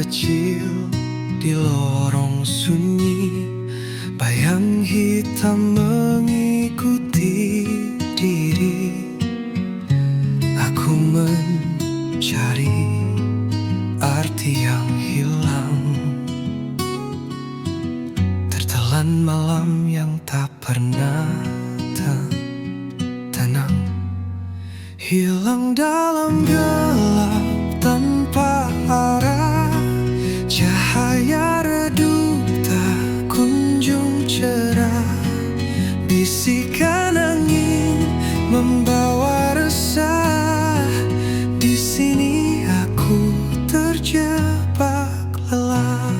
kecil di lorong sunyi, bayang hitam mengikuti diri. Aku mencari arti yang hilang, tertelan malam yang tak pernah tenang, hilang dalam gelap tanpa arah. Cahaya redup tak kunjung cerah, bisikan angin membawa resah. Di sini aku terjebak lelah.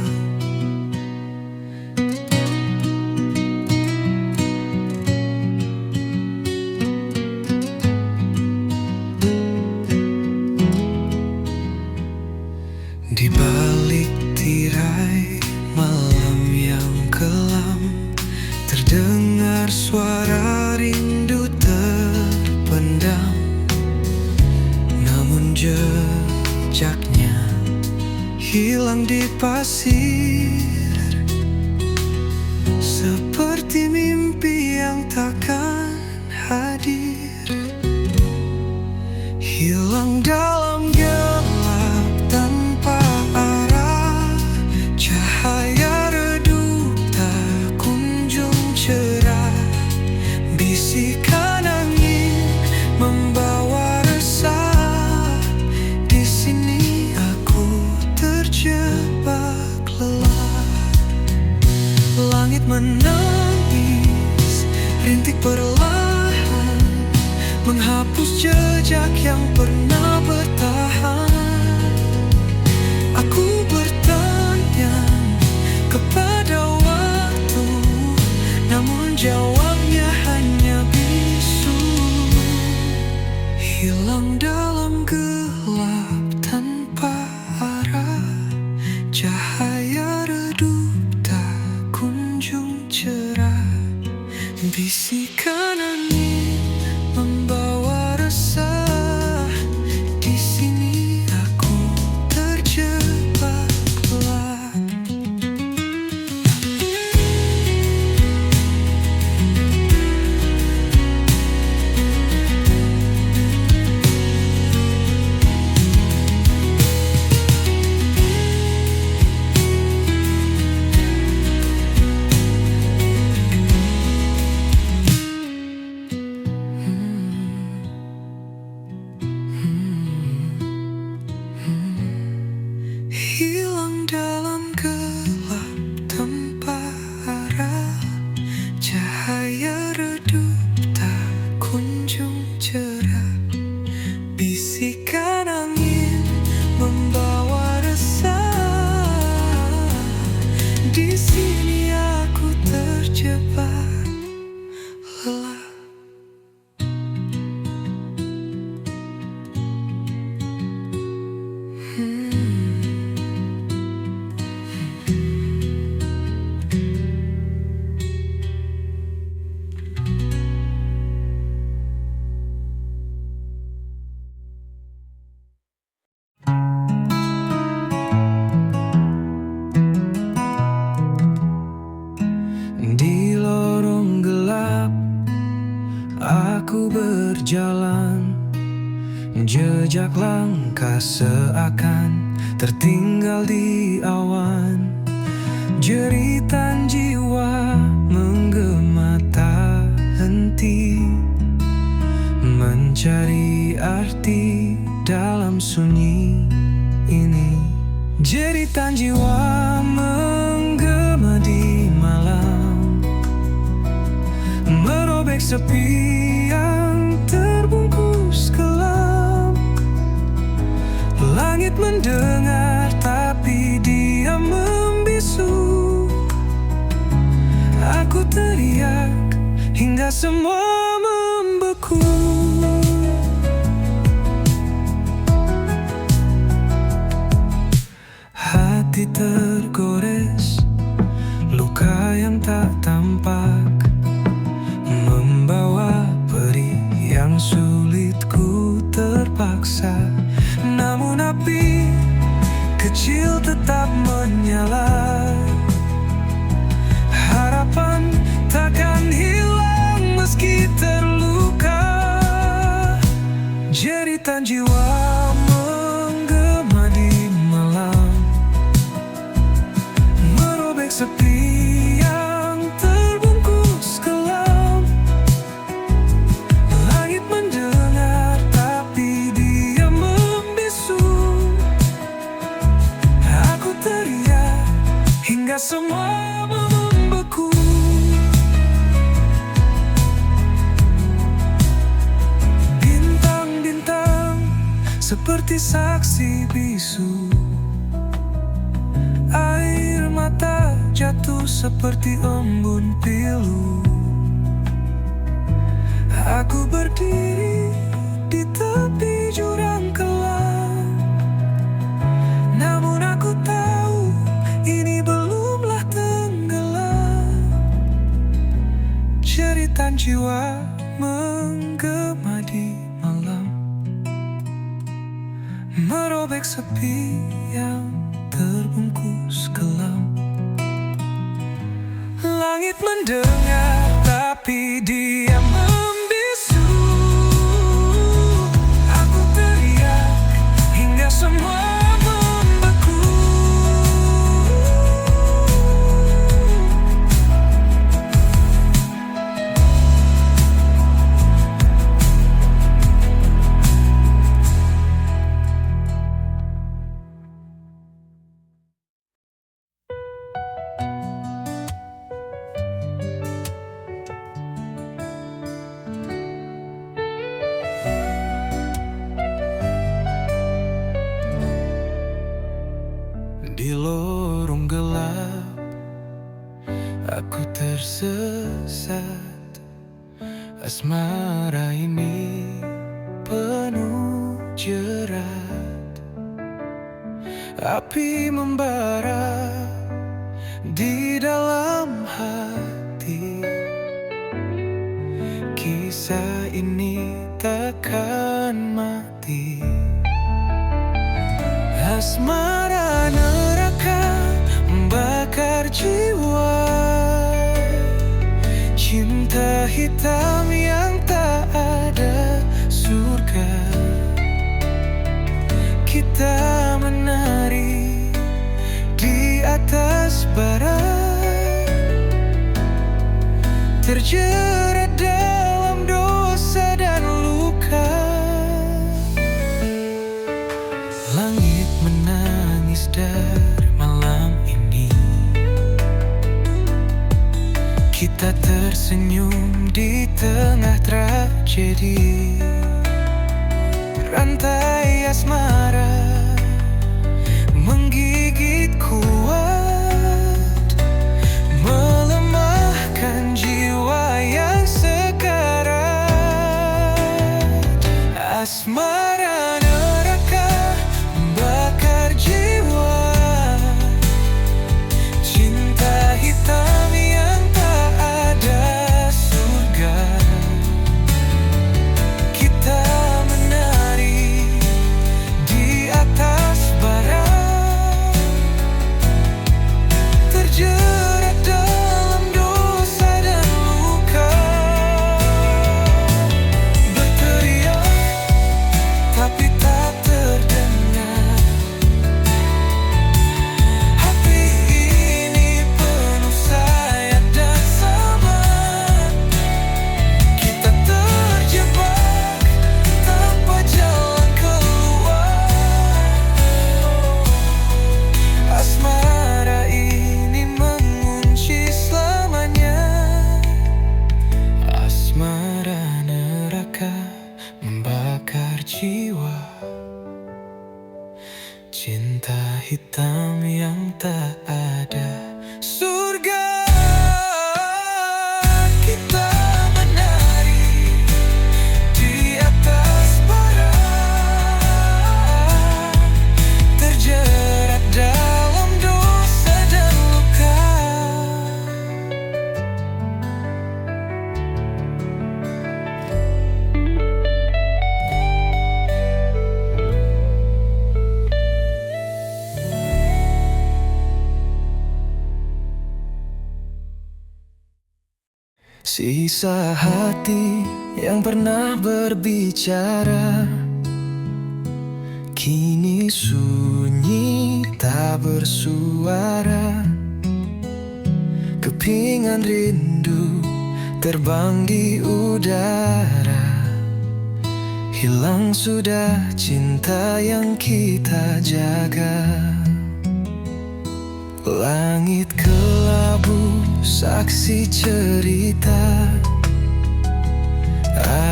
Di balik tirai malam yang kelam, terdengar suara rindu terpendam. Namun jejaknya hilang di pasir, seperti mimpi yang takkan hadir. Hilang dalam gelap tanpa arah, cahaya redup tak kunjung cerah. Bisikan angin membawa resah. Di sini aku terjebak lelah. Langit menangis, rintik perlahan menghapus jejak yang pernah bertahan. Aku bertanya kepada waktu, namun jawabnya hanya bisu. Hilang dalam gelap tanpa arah, cahaya redup tak kunjung cerah. Bisikan angin membawa resah. Di sini aku terjebak lelah. Hilang dalam gelap tanpa arah, cahaya redup tak kunjung cerah. Bisikan angin membawa resah. Di sini aku terjebak lelah. Di lorong gelap aku berjalan, jejak langkah seakan tertinggal di awan. Jeritan jiwa menggema tak henti, mencari arti dalam sunyi ini. Jeritan jiwa menggema di malam, merobek sepi yang terbungkus kelam. Langit mendengar tapi dia membisu. Aku teriak hingga semua membeku. Hati tergores, luka yang tak tampak, membawa perih yang sulit ku terpaksa. Namun api kecil tetap sepi yang terbungkus kelam. Langit mendengar tapi dia membisu. Aku teriak hingga semua membeku. Bintang-bintang seperti saksi bisu. Air mata jatuh seperti embun pilu. Aku berdiri di tepi jurang kelam, namun aku tahu ini belumlah tenggelam. Jeritan jiwa menggema di malam, merobek sepi yang terbungkus kelam. Langit mendengar tapi dia membisu. Aku teriak hingga semua membeku. Di lorong gelap aku tersesat. Asmara ini penuh jerat. Api membara di dalam hati. Kisah ini takkan mati. Asmara neraka membakar jiwa. Cinta hitam yang tak ada surga. Kita menari di atas bara, terjerat dalam dosa dan luka. Langit menangis dari malam ini. Kita tersenyum di tengah tragedi. Rantai asmara menggigit kuat, melemahkan jiwa yang sekarat. Asmara neraka membakar jiwa. Cinta hitam yang tak ada surga. Kita menari di atas bara, terjerat dalam dosa dan luka. Berteriak tapi tak terdengar. Hati ini penuh sayat dan sabar. Kita terjebak tanpa jalan keluar. Asmara ini mengunci selamanya. Asmara neraka membakar jiwa. Cinta hitam yang tak ada surga. Kita menari di atas bara, terjerat dalam dosa dan luka. Sisa hati yang pernah berbicara kini sunyi tak bersuara. Kepingan rindu terbang di udara, hilang sudah cinta yang kita jaga. Langit kelabu saksi cerita,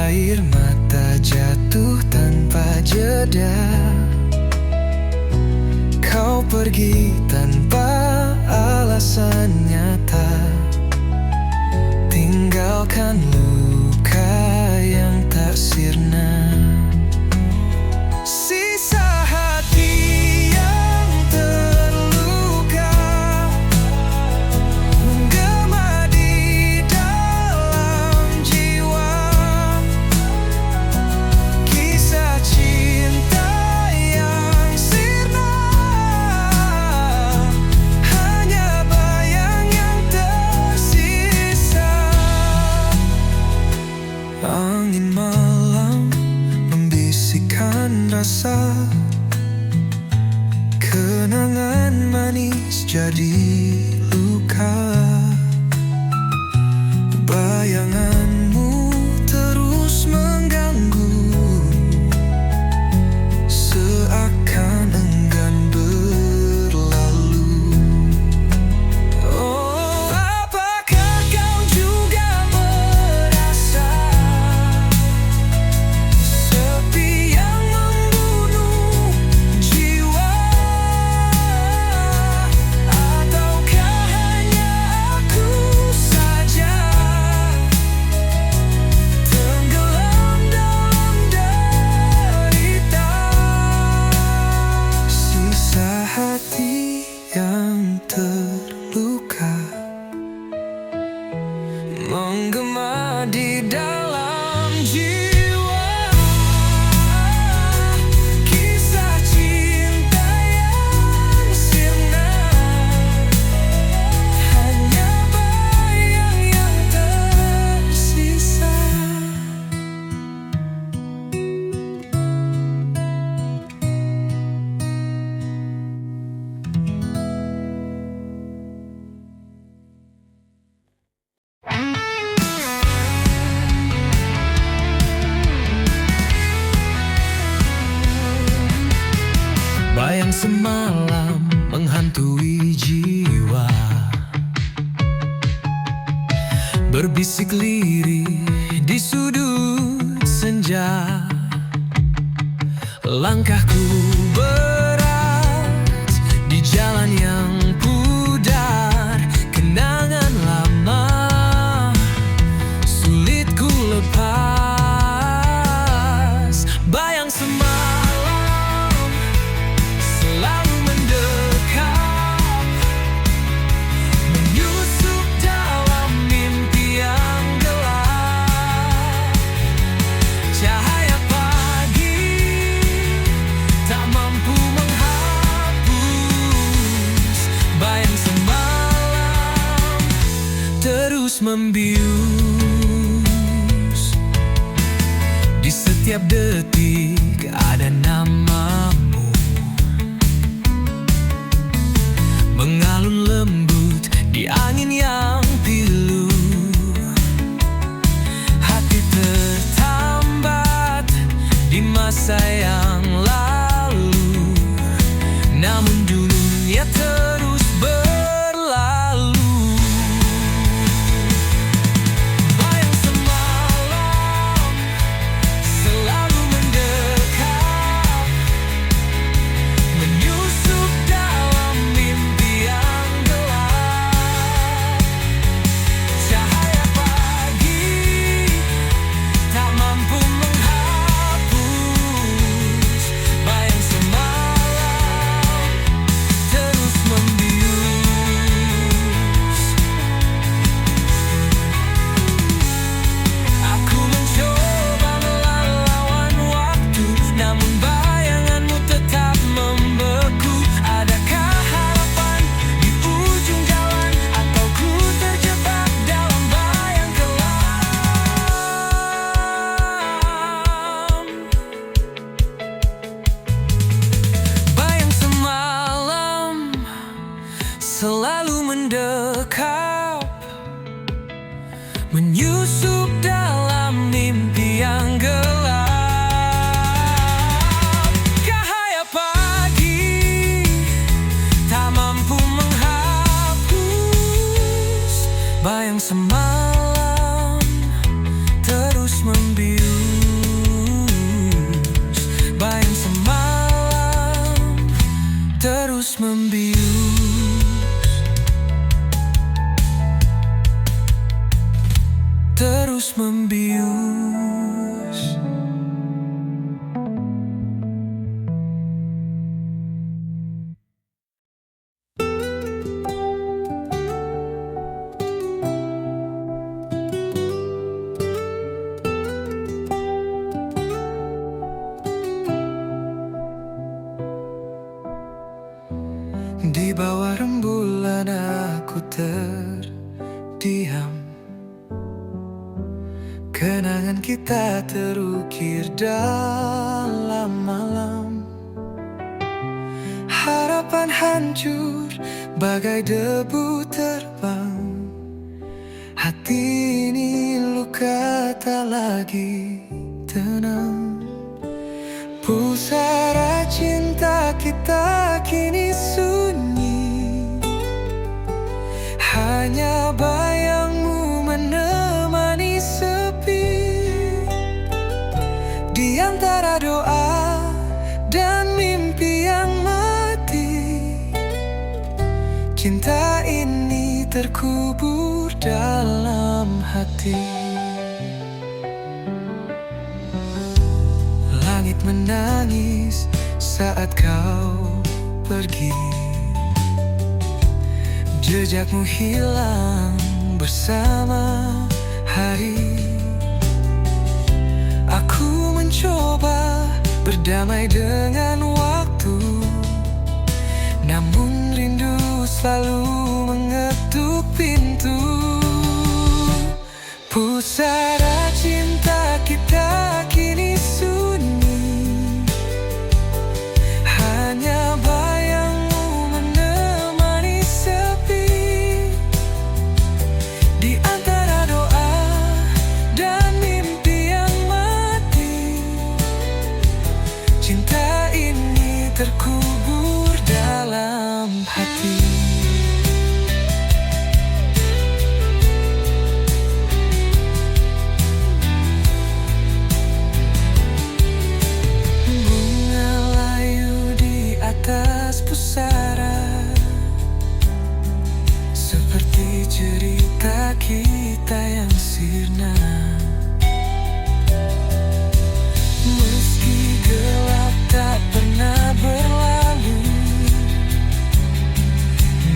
air mata jatuh tanpa jeda. Kau pergi tanpa alasan nyata, tinggalkan luka yang tak sirna. Sisa hati yang terluka menggema di dalam jiwa. Kisah cinta yang sirna, hanya bayang yang tersisa. Angin malam membisikkan rasa, kenangan manis jadi luka. Bayanganmu terus mengganggu, seakan enggan berlalu. Oh, apakah kau juga merasa sepi yang membunuh jiwa? Ataukah hanya aku saja tenggelam dalam derita? Sisa hati yang terluka menggema di dalam jiwa. Kisah cinta yang sirna, hanya bayang yang tersisa. Bayang semalam menghantui jiwa, berbisik lirih di sudut senja. Langkahku berat di jalan yang pudar, kenangan lama sulit ku lepas. Bayang semalam selalu mendekat, menyusup dalam mimpi yang gelap. Cahaya pagi tak mampu menghapus bayang semalam, terus membius. Di setiap detik ada namamu, mengalun lembut di angin yang pilu. Hati tertambat di masa yang lalu, namun dunia terus berlalu. Bayang semalam selalu mendekat, menyusup dalam mimpi yang semalam terus membius, bayang semalam terus membius, terus membius. Di bawah rembulan aku terdiam, kenangan kita terukir dalam malam. Harapan hancur bagai debu terbang, hati ini luka tak lagi tenang. Pusara cinta kita kini sunyi, hanya bayangmu menemani sepi. Di antara doa dan mimpi yang mati, cinta ini terkubur dalam hati. Langit menangis saat kau pergi, jejakmu hilang bersama hari. Aku mencoba berdamai dengan waktu, namun rindu selalu mengetuk pintu. Pusara cinta kita kini sunyi, hanya bayangmu menemani sepi. Di antara doa dan mimpi yang mati, cinta ini terkubur dalam hati. Atas pusara, seperti cerita kita yang sirna. Meski gelap tak pernah berlalu,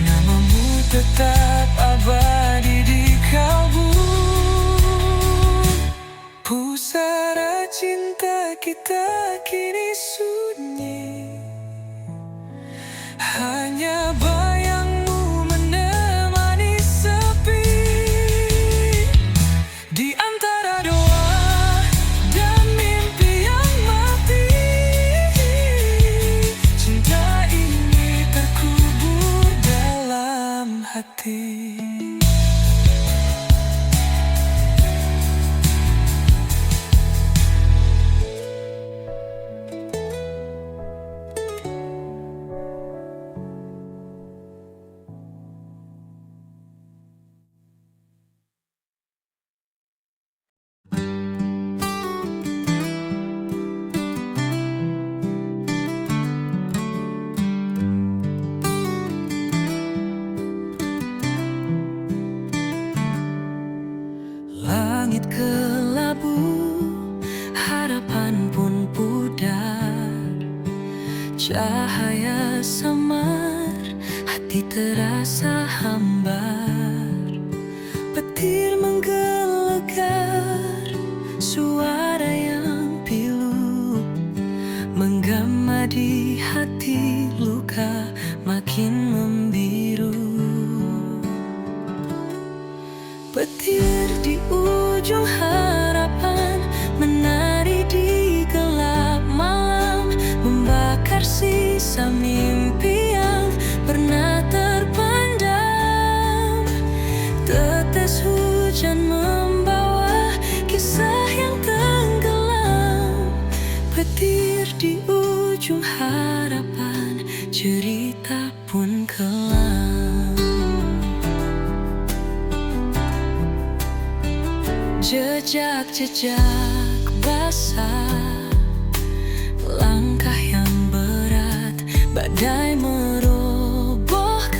namamu tetap abadi di kalbu. Pusara cinta kita kini sunyi, hanya bayangmu menemani sepi. Di antara doa dan mimpi yang mati, cinta ini terkubur dalam hati. Langit kelabu, harapan pun pudar, cahaya samar, hati terasa hambar. Petir menggelegar, suara yang pilu menggema di hati, luka makin membiru. Petir di ujung harapan menari di gelap malam, membakar sisa mimpi yang pernah terpendam. Tetes hujan membawa kisah yang tenggelam. Petir di ujung harapan, cerita pun kelam. Jejak-jejak basah, langkah yang berat, badai merobohkan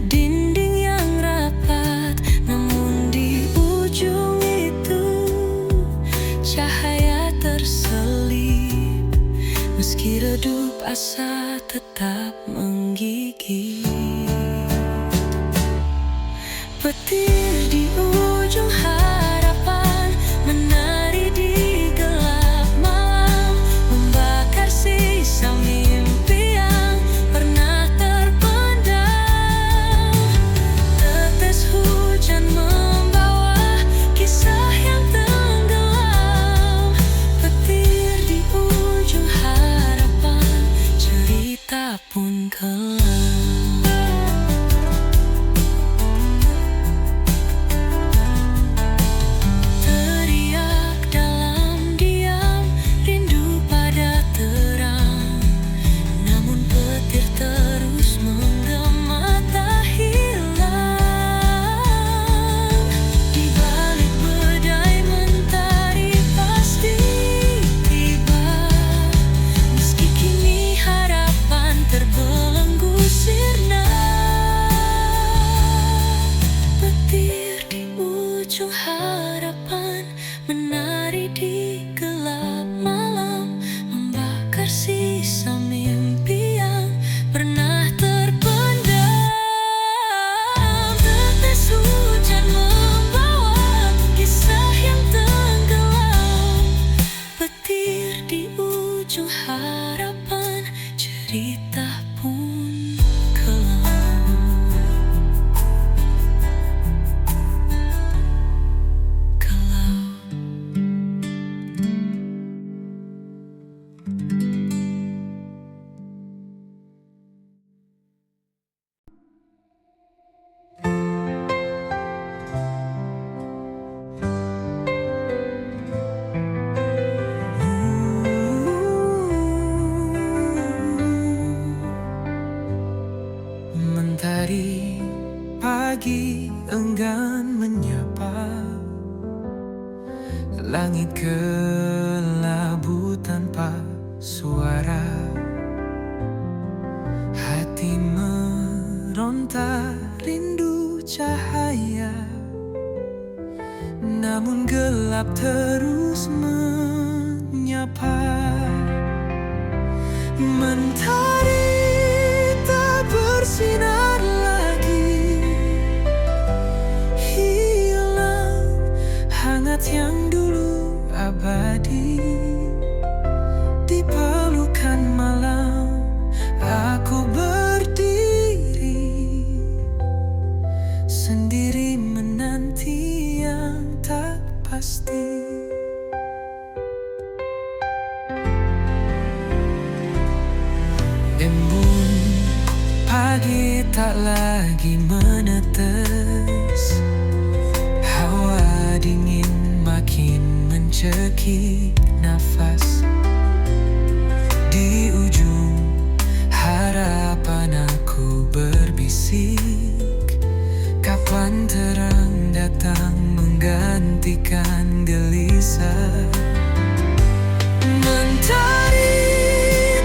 dinding yang rapat. Namun di ujung itu cahaya terselip, meski redup asa tetap menggigit. Petir di ujung harapan menari di gelap malam, membakar sisa mimpi yang pernah terpendam. Tetes hujan membawa kisah yang tenggelam. Petir di ujung harapan, cerita pun kelam. Harapan menari di gelap malam, membakar sisa mimpi yang pernah terpendam. Tetes hujan membawa kisah yang tenggelam. Petir di ujung harapan, cerita pun kelam. Mentari pagi enggan menyapa, langit kelabu tanpa suara. Hati meronta rindu cahaya, namun gelap terus menyapa. Mentari tak bersinar lagi, hilang hangat yang dulu abadi. Di pelukan malam aku berdiri, sendiri menanti yang tak pasti. Embun pagi tak lagi menetes, hawa dingin makin mencekik nafas. Di ujung harapan aku berbisik, kapan terang datang menggantikan gelisah. Mentari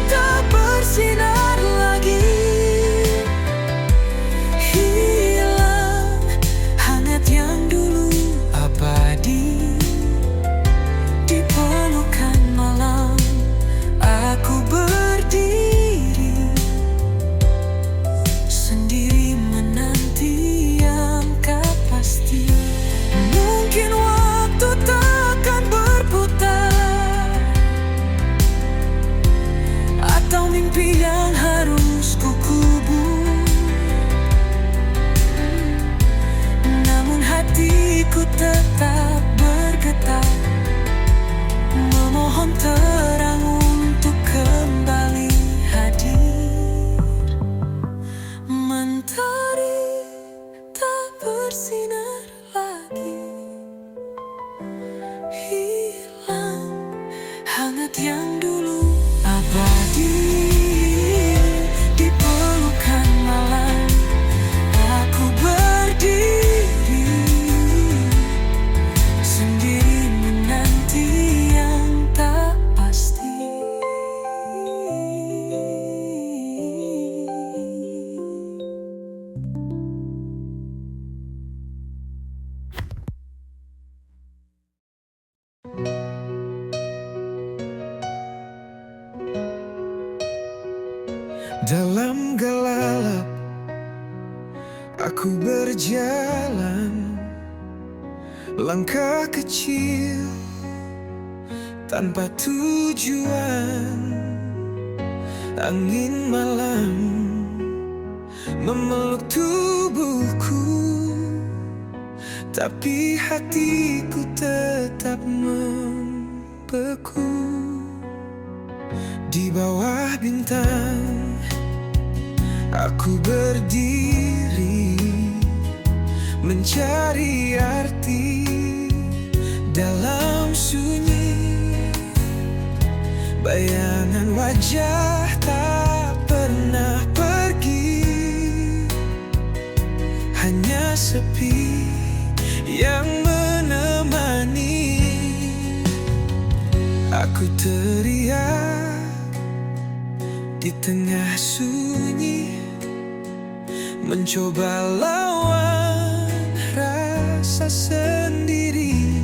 tak bersinar lagi, hilang hangat yang dulu abadi. Di pelukan malam aku berdiri, sendiri menanti yang tak pasti. Mungkin waktu takkan berputar, atau mimpi yang harus kukubur. Namun hatiku tetap bergetar, memohon terang untuk kembali hadir. Mentari tak bersinar lagi, hilang hangat yang dulu abadi. Di pelukan malam aku berdiri, Dalam gelap aku berjalan, langkah kecil tanpa tujuan. Angin malam memeluk tubuhku, tapi hatiku tetap membeku. Di bawah bintang aku berdiri, mencari arti dalam sunyi. Bayangan wajah tak pernah pergi, hanya sepi yang menemani. Aku teriak di tengah sunyi, mencoba lawan rasa sendiri.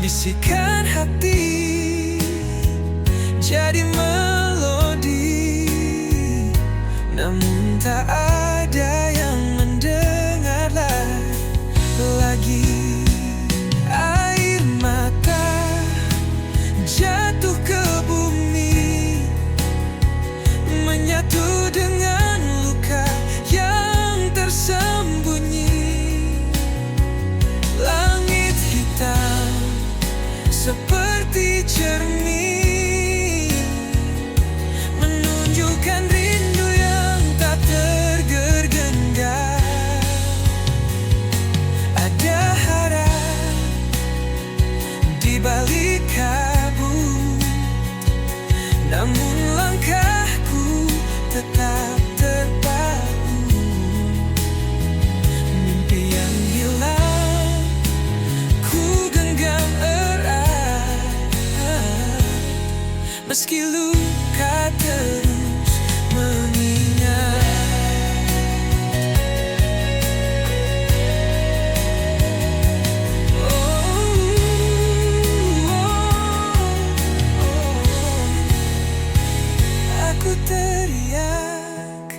Bisikan hati jadi melodi, namun tak ada yang mendengar lagi. Air mata jatuh ke bumi, menyatu dengan luka yang tersembunyi. Langit hitam seperti cermin, menunjukkan rindu yang tak tergenggam. Ada harap di balik kabut, namun langkahku tetap terpaku. Mimpi yang hilang ku genggam erat, meski luka terus mengingat. Aku teriak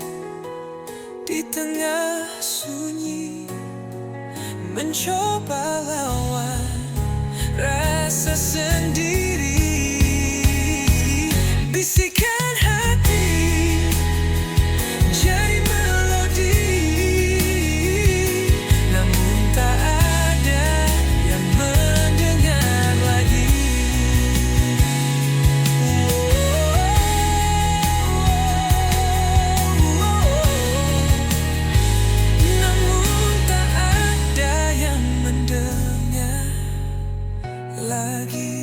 di tengah sunyi, mencoba lawan rasa sendiri. Bisikan hati jadi melodi, namun tak ada yang mendengar lagi. Namun tak ada yang mendengar lagi.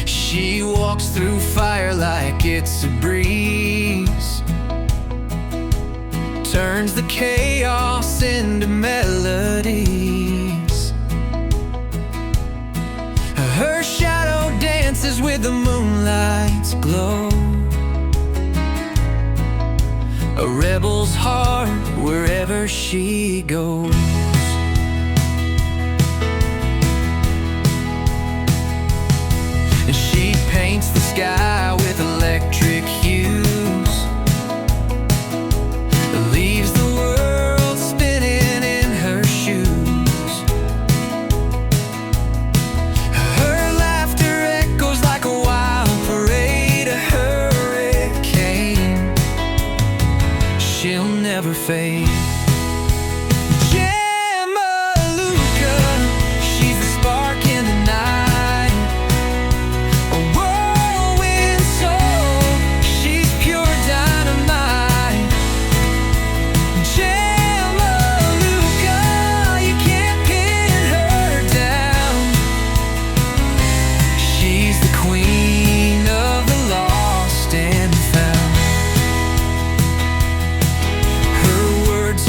She walks through fire like it's a breeze, turns the chaos into melodies. Her shadow dances with the moonlight's glow, a rebel's heart wherever she goes. And she paints the sky with electric hues, leaves the world spinning in her shoes. Her laughter echoes like a wild parade, a hurricane. She'll never fade. Jamaluka, she's the spark in the night, a whirlwind soul, she's pure dynamite. Jamaluka, you can't pin her down. She's the queen of the lost and found. Her words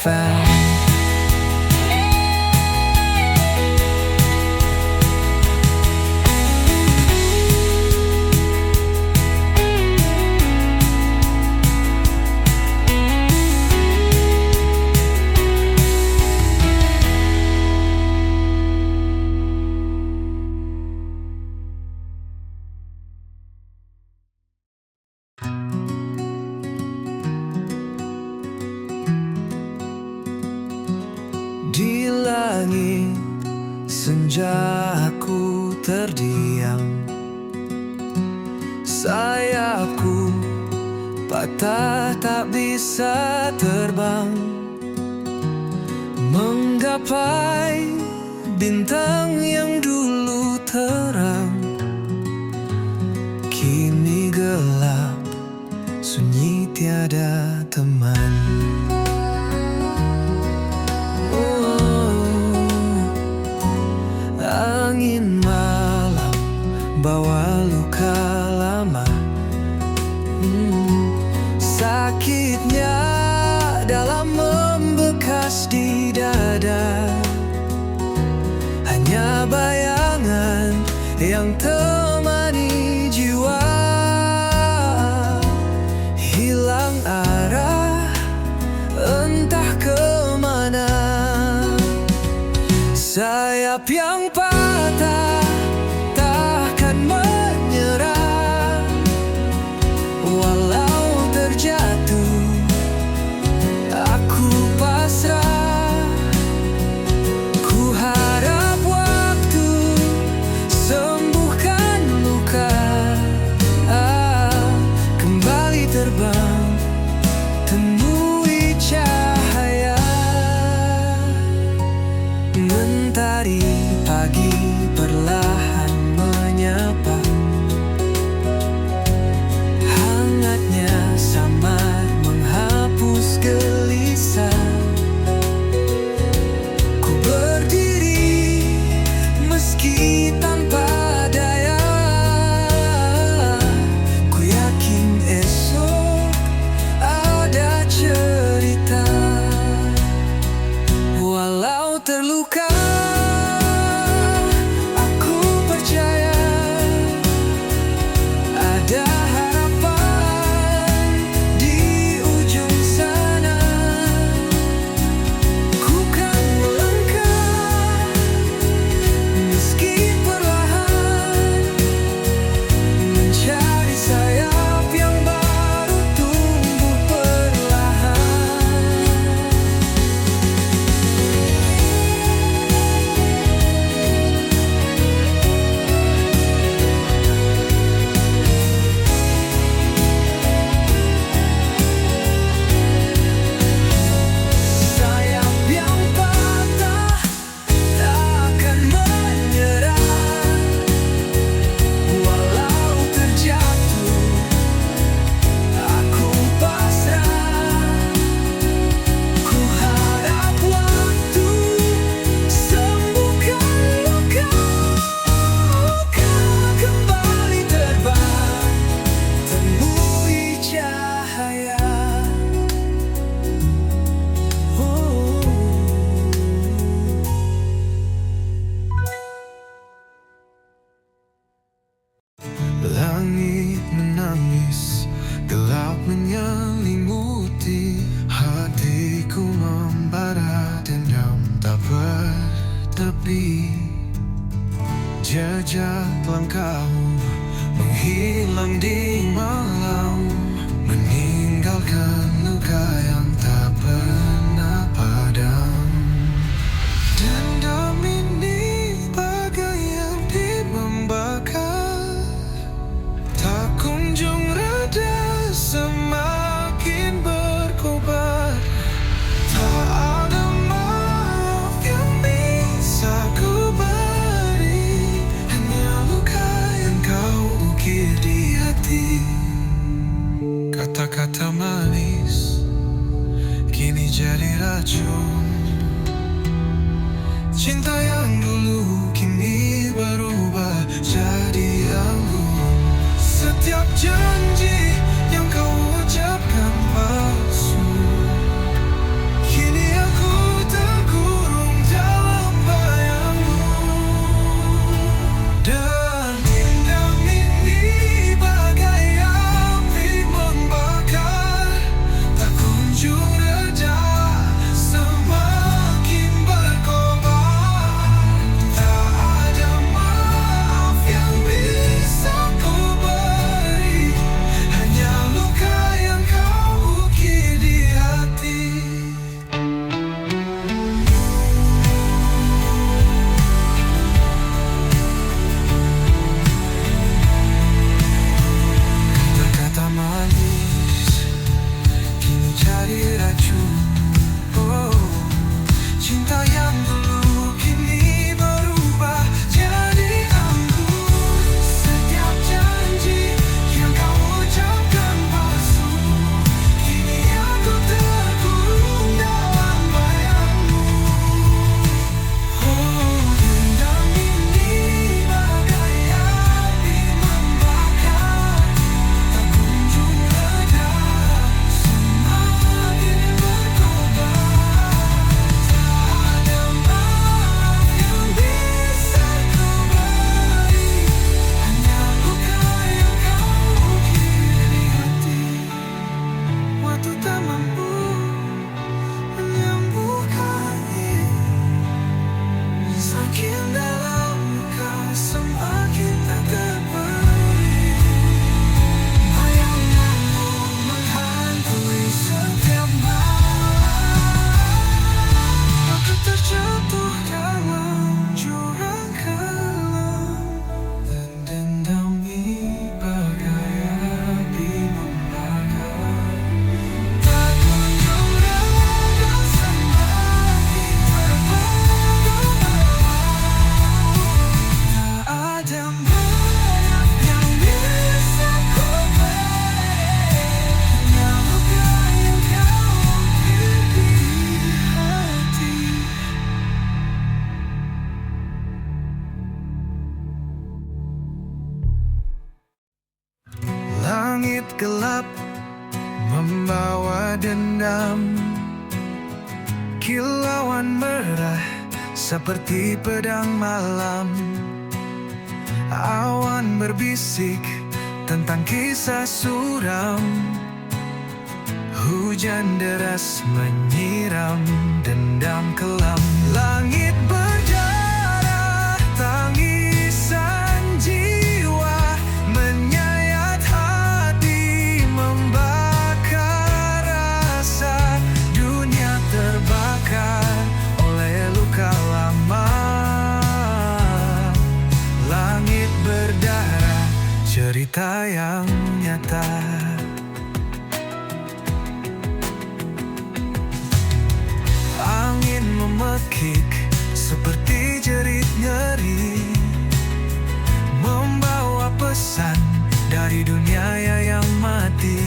found. Di langit senja aku terdiam, sayapku patah tak bisa terbang, menggapai bintang yang dulu terang, kini gelap, sunyi tiada teman. Angin malam bawa luka lama, sakitnya dalam membekas di dada. Hanya bayangan yang temani jiwa, hilang arah entah kemana. Sayap yang patah takkan menyerah, walau terjatuh aku pasrah. Ku harap waktu sembuhkan luka, kembali terbang temui cahaya. Mentari pagi perlahan menyapa, hangatnya samar menghapus gelisah. Ku berdiri meski tanpa daya, ku yakin esok ada cerita. Walau terluka, aku percaya ada harapan di ujung sana. Ku kan melangkah meski perlahan, mencari sayap yang baru tumbuh perlahan. Sayap yang patah takkan menyerah, walau terjatuh aku pasrah. Ku harap waktu sembuhkan luka, kembali terbang temui cahaya. Langit menangis, gelap menyelimuti hatiku, membara dendam tak bertepi. Jejak langkahmu menghilang di malam, meninggalkan luka yang tak pernah padam. Dendam ini bagai api membakar, tak kunjung reda, semakin berkobar. Tak ada maaf yang bisa ku beri, hanya luka yang kau ukir di hati. Kata-kata manis kini jadi racun, cinta yang dulu kini berubah jadi anggun. Setiap janji yang kau ucapkan palsu, kini membawa dendam. Kilauan merah seperti pedang malam. Awan berbisik tentang kisah suram. Hujan deras menyiram dendam kelam. Langit berdarah, tangisan jiwa menyayat hati, membakar rasa. Dunia terbakar oleh luka lama. Langit berdarah, cerita yang nyata. Angin memekik seperti jerit nyeri, membawa pesan dari dunia yang mati.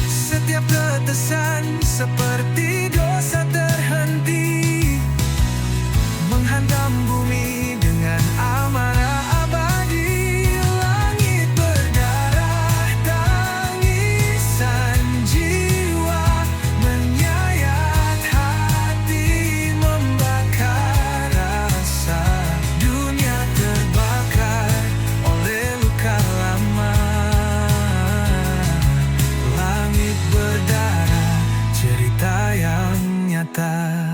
Setiap tetesan seperti dosa terhenti, menghantam bumi dengan amarah abadi. Langit berdarah, tangisan jiwa menyayat hati, membakar rasa. Dunia terbakar oleh luka lama. Langit berdarah, cerita yang nyata.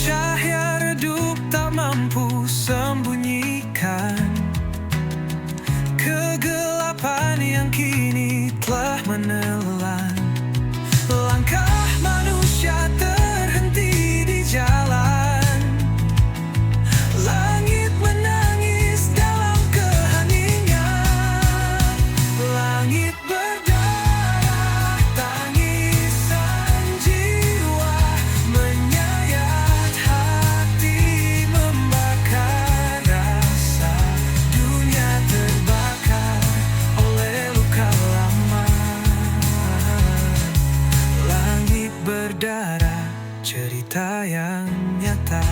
Cahaya redup tak mampu sembunyikan kegelapan yang kini telah menelan. Langkah manusia terhenti di jalan. Langit menangis dalam keheningan. Langit berdarah, tangisan jiwa menyayat hati, membakar rasa. Dunia terbakar oleh luka lama. Langit berdarah, cerita yang nyata.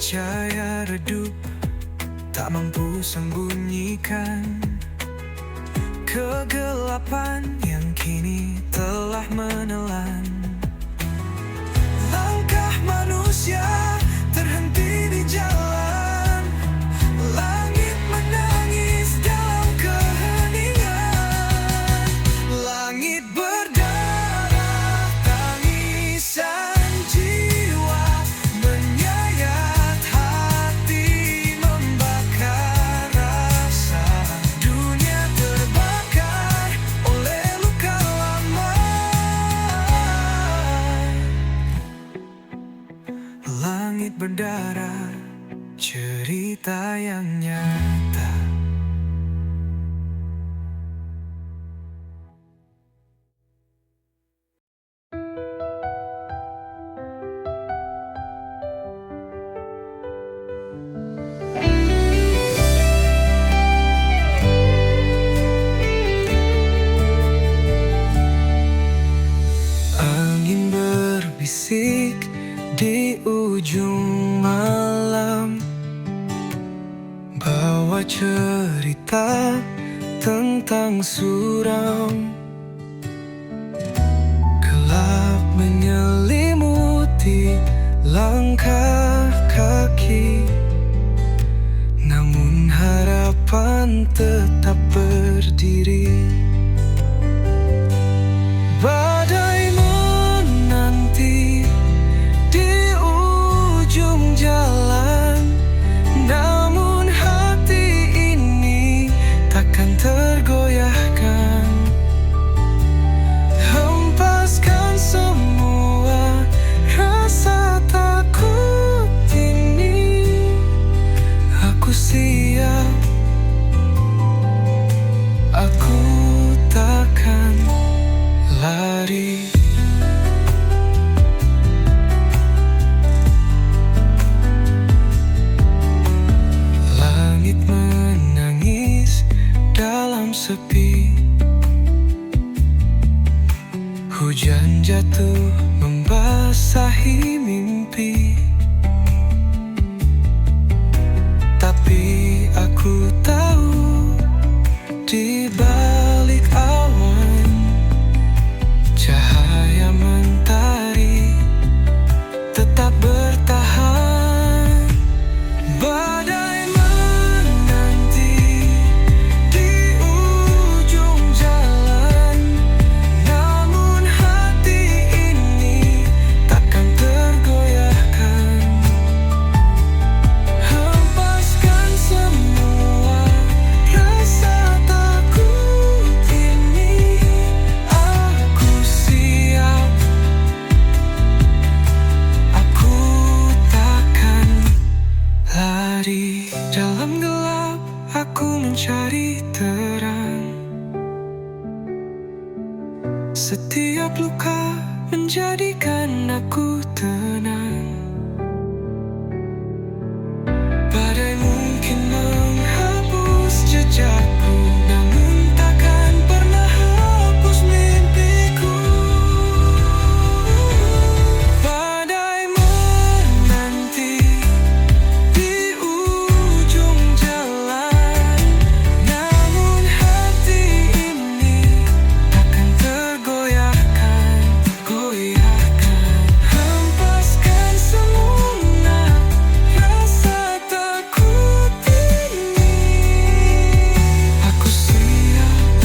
Cahaya redup tak mampu sembunyikan kegelapan yang kini telah menelan. Langkah manusia terhenti di jalan. Langit menangis dalam keheningan. Langit berdarah, tangisan jiwa menyayat hati, membakar rasa. Dunia terbakar oleh luka lama. Langit berdarah, cerita yang nyata. Angin berbisik di ujung malam, bawa cerita tentang suram. Gelap menyelimuti langkah kaki, namun harapan tetap berdiri. Badai menanti di ujung jalan, namun hati ini takkan tergoyahkan. Hempaskan semua rasa takut Hujan jatuh membasahi mimpi, tapi aku tahu di balik awan cahaya mentari tetap bertahan. Badai menanti di ujung jalan, namun hati ini takkan tergoyahkan. Hempaskan semua rasa takut ini, aku siap, aku takkan lari. Dalam gelap aku mencari terang, setiap luka menjadikan aku tenang. Badai mungkin menghapus jejakku, namun takkan pernah hapus mimpiku. Badai menanti di ujung jalan, namun hati ini takkan tergoyahkan. Hempaskan semua rasa takut ini, aku siap,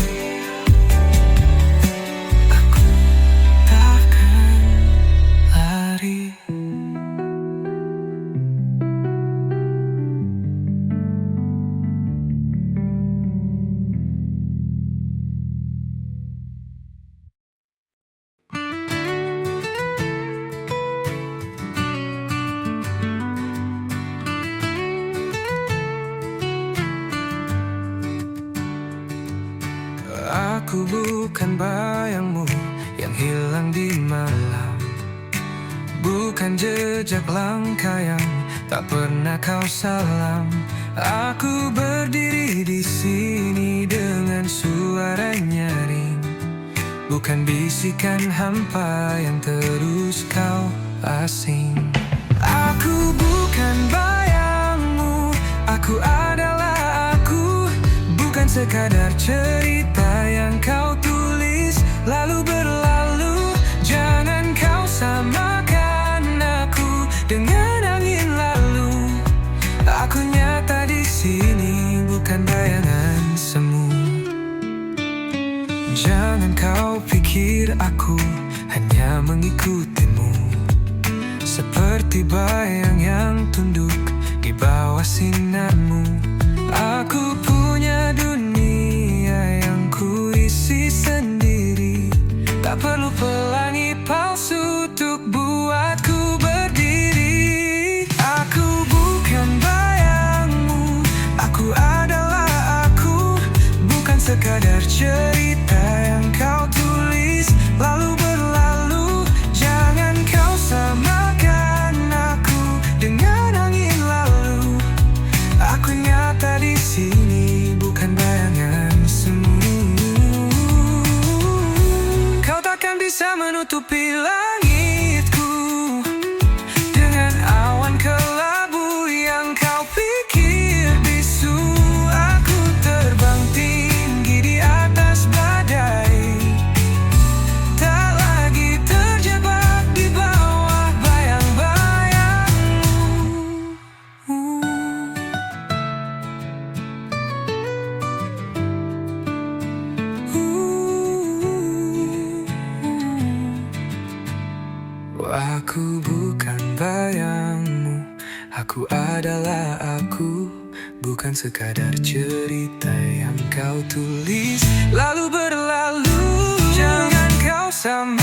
aku takkan lari. Aku bukan bayangmu yang hilang di malam, bukan jejak langkah yang tak pernah kau salam. Aku berdiri di sini dengan suara nyaring, bukan bisikan hampa yang terus kau asing. Aku bukan bayangmu, aku adalah aku, bukan sekadar cerita yang kau tulis lalu berlalu. Jangan kau samakan aku dengan angin lalu. Aku nyata di sini, bukan bayangan semu. Jangan kau pikir aku hanya mengikutimu, seperti bayang yang tunduk di bawah sinarmu. Aku punya dunia yang kuisi sendiri, tak perlu pelangi palsu untuk buatku berdiri. Aku bukan bayangmu, aku adalah aku, bukan sekadar cerita yang kau tulis lalu berlalu. Jangan kau samakan aku dengan angin lalu. Aku nyata di sini, bukan bayangan semu. Kau takkan bisa menutupi langitku dengan awan kelabu yang kau pikir bisu. Aku terbang tinggi di atas badai, tak lagi terjebak di bawah bayang-bayangmu. Aku bukan bayangmu, aku adalah aku, bukan sekadar cerita yang kau tulis lalu berlalu. Jangan kau sama